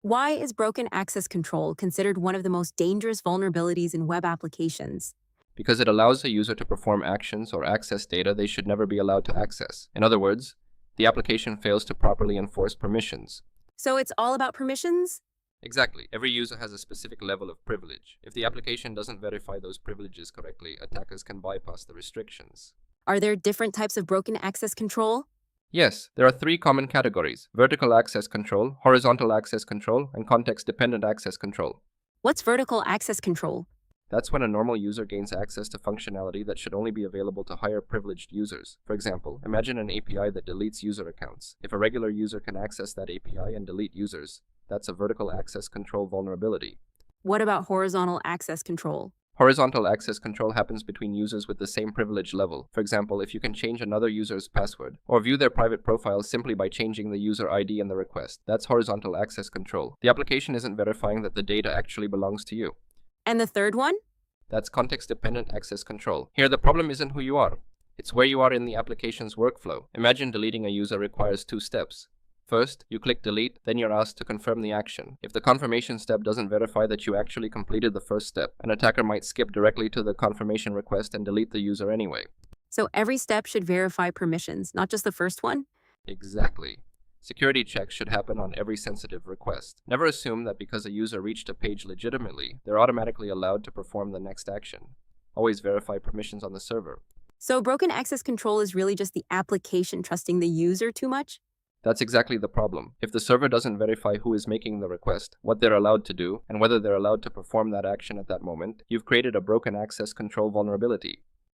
Why is broken access control considered one of the most dangerous vulnerabilities in web applications? Because it allows a user to perform actions or access data they should never be allowed to access. In other words, the application fails to properly enforce permissions. So it's all about permissions? Exactly. Every user has a specific level of privilege. If the application doesn't verify those privileges correctly, attackers can bypass the restrictions. Are there different types of broken access control? Yes, there are three common categories: vertical access control, horizontal access control, and context-dependent access control. What's vertical access control? That's when a normal user gains access to functionality that should only be available to higher privileged users. For example, imagine an API that deletes user accounts. If a regular user can access that API and delete users, that's a vertical access control vulnerability. What about horizontal access control? Horizontal access control happens between users with the same privilege level. For example, if you can change another user's password or view their private profile simply by changing the user ID in the request, that's horizontal access control. The application isn't verifying that the data actually belongs to you. And the third one? That's context-dependent access control. Here, the problem isn't who you are. It's where you are in the application's workflow. Imagine deleting a user requires two steps. First, you click delete, then you're asked to confirm the action. If the confirmation step doesn't verify that you actually completed the first step, an attacker might skip directly to the confirmation request and delete the user anyway. So every step should verify permissions, not just the first one? Exactly. Security checks should happen on every sensitive request. Never assume that because a user reached a page legitimately, they're automatically allowed to perform the next action. Always verify permissions on the server. So broken access control is really just the application trusting the user too much? That's exactly the problem. If the server doesn't verify who is making the request, what they're allowed to do, and whether they're allowed to perform that action at that moment, you've created a broken access control vulnerability.